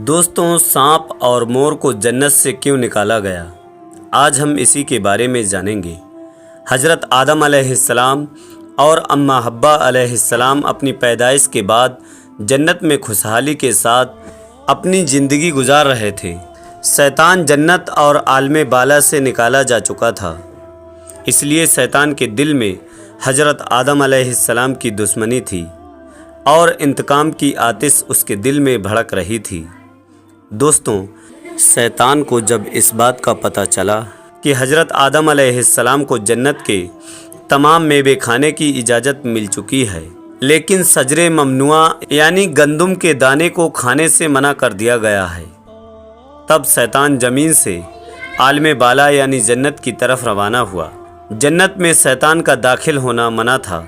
دوستوں، سانپ اور مور کو جنت سے کیوں نکالا گیا؟ آج ہم اسی کے بارے میں جانیں گے۔ حضرت آدم علیہ السلام اور اماں حوا علیہ السلام اپنی پیدائش کے بعد جنت میں خوشحالی کے ساتھ اپنی زندگی گزار رہے تھے۔ شیطان جنت اور عالم بالا سے نکالا جا چکا تھا، اس لیے شیطان کے دل میں حضرت آدم علیہ السلام کی دشمنی تھی اور انتقام کی آتش اس کے دل میں بھڑک رہی تھی۔ دوستوں، شیطان کو جب اس بات کا پتہ چلا کہ حضرت آدم علیہ السلام کو جنت کے تمام میوے کھانے کی اجازت مل چکی ہے، لیکن شجر ممنوعہ یعنی گندم کے دانے کو کھانے سے منع کر دیا گیا ہے، تب شیطان زمین سے عالم بالا یعنی جنت کی طرف روانہ ہوا۔ جنت میں شیطان کا داخل ہونا منع تھا،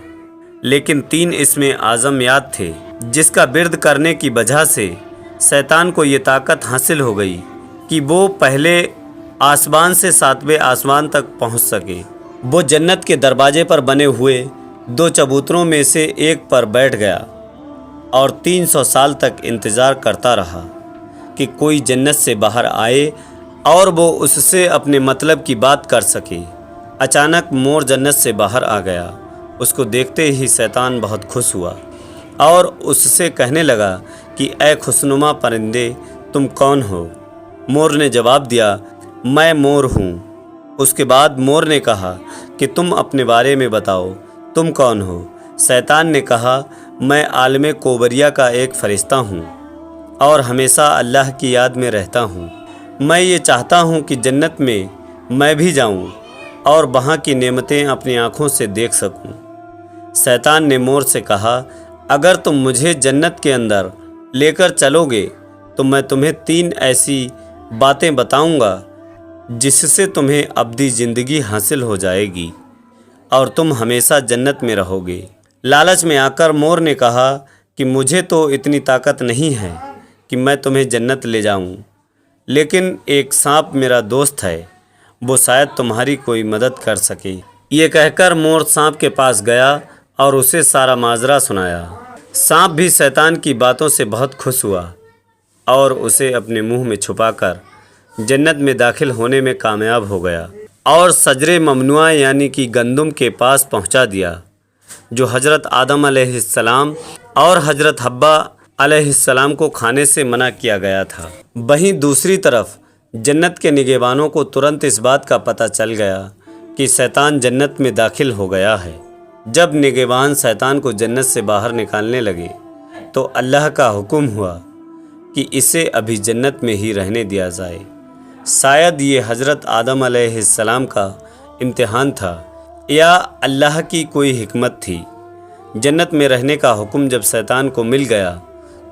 لیکن 3 اسم اعظم یاد تھے، جس کا ورد کرنے کی وجہ سے شیطان کو یہ طاقت حاصل ہو گئی کہ وہ پہلے آسمان سے 7ویں آسمان تک پہنچ سکے۔ وہ جنت کے دروازے پر بنے ہوئے 2 چبوتروں میں سے ایک پر بیٹھ گیا اور 300 سال تک انتظار کرتا رہا کہ کوئی جنت سے باہر آئے اور وہ اس سے اپنے مطلب کی بات کر سکے۔ اچانک مور جنت سے باہر آ گیا۔ اس کو دیکھتے ہی شیطان بہت خوش ہوا اور اس سے کہنے لگا کہ اے خوشنما پرندے، تم کون ہو؟ مور نے جواب دیا، میں مور ہوں۔ اس کے بعد مور نے کہا کہ تم اپنے بارے میں بتاؤ، تم کون ہو؟ شیطان نے کہا، میں عالم کوبریا کا ایک فرشتہ ہوں اور ہمیشہ اللہ کی یاد میں رہتا ہوں۔ میں یہ چاہتا ہوں کہ جنت میں بھی جاؤں اور وہاں کی نعمتیں اپنی آنکھوں سے دیکھ سکوں۔ شیطان نے مور سے کہا، اگر تم مجھے جنت کے اندر لے کر چلو گے تو میں تمہیں 3 ایسی باتیں بتاؤں گا جس سے تمہیں ابدی زندگی حاصل ہو جائے گی اور تم ہمیشہ جنت میں رہو گے۔ لالچ میں آ کر مور نے کہا کہ مجھے تو اتنی طاقت نہیں ہے کہ میں تمہیں جنت لے جاؤں، لیکن ایک سانپ میرا دوست ہے، وہ شاید تمہاری کوئی مدد کر سکے۔ یہ کہہ کر مور سانپ کے پاس گیا اور اسے سارا ماجرا سنایا۔ سانپ بھی شیطان کی باتوں سے بہت خوش ہوا اور اسے اپنے منہ میں چھپا کر جنت میں داخل ہونے میں کامیاب ہو گیا اور شجر ممنوعہ یعنی کہ گندم کے پاس پہنچا دیا، جو حضرت آدم علیہ السلام اور حضرت حوا علیہ السلام کو کھانے سے منع کیا گیا تھا۔ وہیں دوسری طرف جنت کے نگہبانوں کو ترنت اس بات کا پتہ چل گیا کہ شیطان جنت میں داخل ہو گیا ہے۔ جب نگہبان شیطان کو جنت سے باہر نکالنے لگے تو اللہ کا حکم ہوا کہ اسے ابھی جنت میں ہی رہنے دیا جائے۔ شاید یہ حضرت آدم علیہ السلام کا امتحان تھا یا اللہ کی کوئی حکمت تھی۔ جنت میں رہنے کا حکم جب شیطان کو مل گیا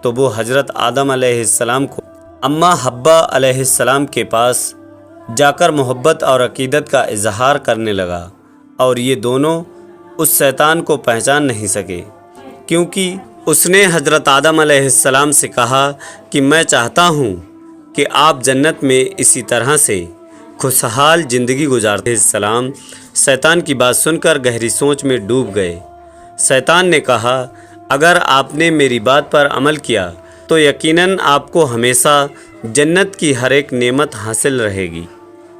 تو وہ حضرت آدم علیہ السلام کو اماں حوا علیہ السلام کے پاس جا کر محبت اور عقیدت کا اظہار کرنے لگا، اور یہ دونوں اس شیطان کو پہچان نہیں سکے، کیونکہ اس نے حضرت آدم علیہ السلام سے کہا کہ میں چاہتا ہوں کہ آپ جنت میں اسی طرح سے خوشحال زندگی گزارتے۔ السلام شیطان کی بات سن کر گہری سوچ میں ڈوب گئے۔ شیطان نے کہا، اگر آپ نے میری بات پر عمل کیا تو یقیناً آپ کو ہمیشہ جنت کی ہر ایک نعمت حاصل رہے گی۔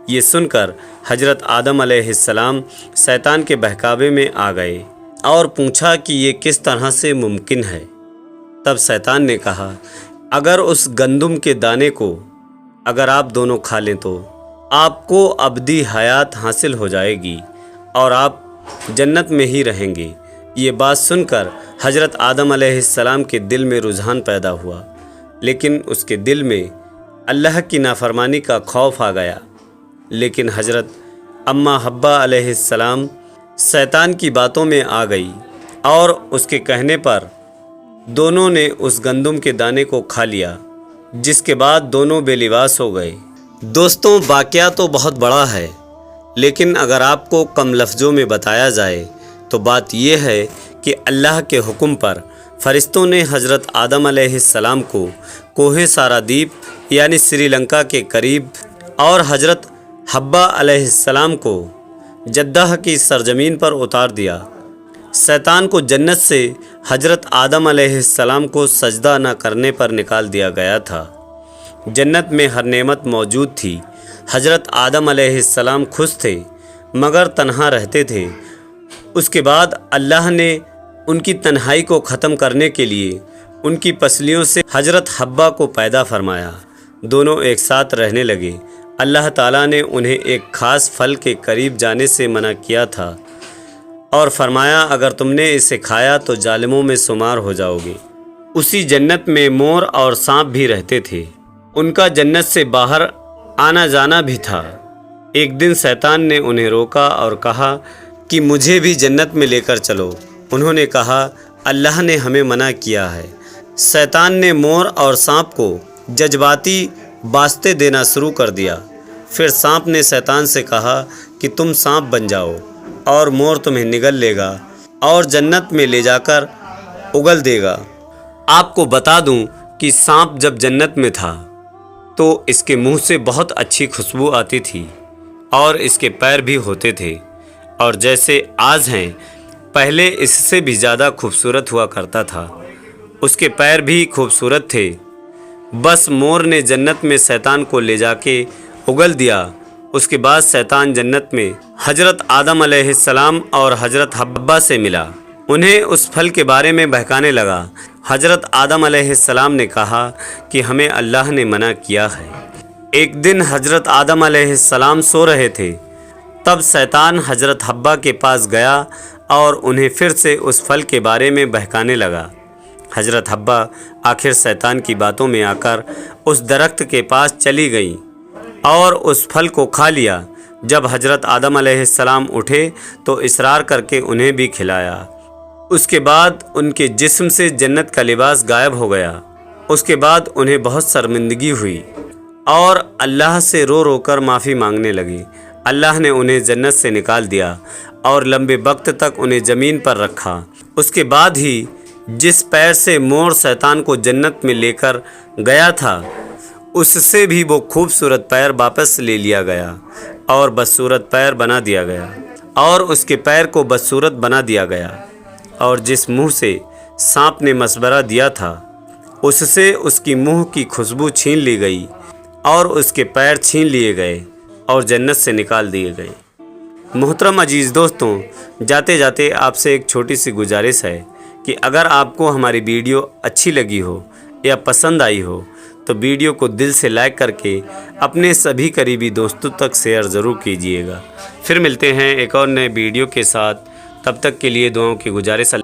یہ سن کر حضرت آدم علیہ السلام شیطان کے بہکاوے میں آ گئے اور پوچھا کہ یہ کس طرح سے ممکن ہے۔ تب شیطان نے کہا، اگر اس گندم کے دانے کو اگر آپ دونوں کھا لیں تو آپ کو ابدی حیات حاصل ہو جائے گی اور آپ جنت میں ہی رہیں گے۔ یہ بات سن کر حضرت آدم علیہ السلام کے دل میں رجحان پیدا ہوا، لیکن اس کے دل میں اللہ کی نافرمانی کا خوف آ گیا۔ لیکن حضرت اماں حوا علیہ السلام شیطان کی باتوں میں آ گئی اور اس کے کہنے پر دونوں نے اس گندم کے دانے کو کھا لیا، جس کے بعد دونوں بے لباس ہو گئے۔ دوستوں، واقعہ تو بہت بڑا ہے، لیکن اگر آپ کو کم لفظوں میں بتایا جائے تو بات یہ ہے کہ اللہ کے حکم پر فرشتوں نے حضرت آدم علیہ السلام کو کوہ سارادیپ یعنی سری لنکا کے قریب اور حضرت حوا علیہ السلام کو جدہ کی سرزمین پر اتار دیا۔ شیطان کو جنت سے حضرت آدم علیہ السلام کو سجدہ نہ کرنے پر نکال دیا گیا تھا۔ جنت میں ہر نعمت موجود تھی۔ حضرت آدم علیہ السلام خوش تھے مگر تنہا رہتے تھے۔ اس کے بعد اللہ نے ان کی تنہائی کو ختم کرنے کے لیے ان کی پسلیوں سے حضرت حوا کو پیدا فرمایا۔ دونوں ایک ساتھ رہنے لگے۔ اللہ تعالیٰ نے انہیں ایک خاص پھل کے قریب جانے سے منع کیا تھا اور فرمایا اگر تم نے اسے کھایا تو ظالموں میں شمار ہو جاؤ گے۔ اسی جنت میں مور اور سانپ بھی رہتے تھے۔ ان کا جنت سے باہر آنا جانا بھی تھا۔ ایک دن شیطان نے انہیں روکا اور کہا کہ مجھے بھی جنت میں لے کر چلو۔ انہوں نے کہا اللہ نے ہمیں منع کیا ہے۔ شیطان نے مور اور سانپ کو جذباتی واسطے دینا شروع کر دیا۔ پھر سانپ نے شیطان سے کہا کہ تم سانپ بن جاؤ اور مور تمہیں نگل لے گا اور جنت میں لے جا کر اگل دے گا۔ آپ کو بتا دوں کہ سانپ جب جنت میں تھا تو اس کے منہ سے بہت اچھی خوشبو آتی تھی اور اس کے پیر بھی ہوتے تھے اور جیسے آج ہیں پہلے اس سے بھی زیادہ خوبصورت ہوا کرتا تھا۔ اس کے پیر بھی خوبصورت تھے۔ بس مور نے جنت میں شیطان کو لے جا کے اگل دیا۔ اس کے بعد شیطان جنت میں حضرت آدم علیہ السلام اور حضرت حوا سے ملا۔ انہیں اس پھل کے بارے میں بہکانے لگا۔ حضرت آدم علیہ السلام نے کہا کہ ہمیں اللہ نے منع کیا ہے۔ ایک دن حضرت آدم علیہ السلام سو رہے تھے، تب شیطان حضرت حوا کے پاس گیا اور انہیں پھر سے اس پھل کے بارے میں بہکانے لگا۔ حضرت حوا آخر شیطان کی باتوں میں آ کر اس درخت کے پاس چلی گئیں اور اس پھل کو کھا لیا۔ جب حضرت آدم علیہ السلام اٹھے تو اصرار کر کے انہیں بھی کھلایا۔ اس کے بعد ان کے جسم سے جنت کا لباس غائب ہو گیا۔ اس کے بعد انہیں بہت شرمندگی ہوئی اور اللہ سے رو رو کر معافی مانگنے لگے۔ اللہ نے انہیں جنت سے نکال دیا اور لمبے وقت تک انہیں زمین پر رکھا۔ اس کے بعد ہی جس پیر سے مور شیطان کو جنت میں لے کر گیا تھا اس سے بھی وہ خوبصورت پیر واپس لے لیا گیا اور بدصورت پیر بنا دیا گیا اور اس کے پیر کو بدصورت بنا دیا گیا، اور جس منہ سے سانپ نے مشورہ دیا تھا اس سے اس کی منہ کی خوشبو چھین لی گئی اور اس کے پیر چھین لیے گئے اور جنت سے نکال دیے گئے۔ محترم عزیز دوستوں، جاتے جاتے آپ سے ایک چھوٹی سی گزارش ہے کہ اگر آپ کو ہماری ویڈیو اچھی لگی ہو یا پسند آئی ہو تو ویڈیو کو دل سے لائک کر کے اپنے سبھی قریبی دوستوں تک شیئر ضرور کیجیے گا۔ پھر ملتے ہیں ایک اور نئے ویڈیو کے ساتھ، تب تک کے لیے دعاؤں کی گزارش۔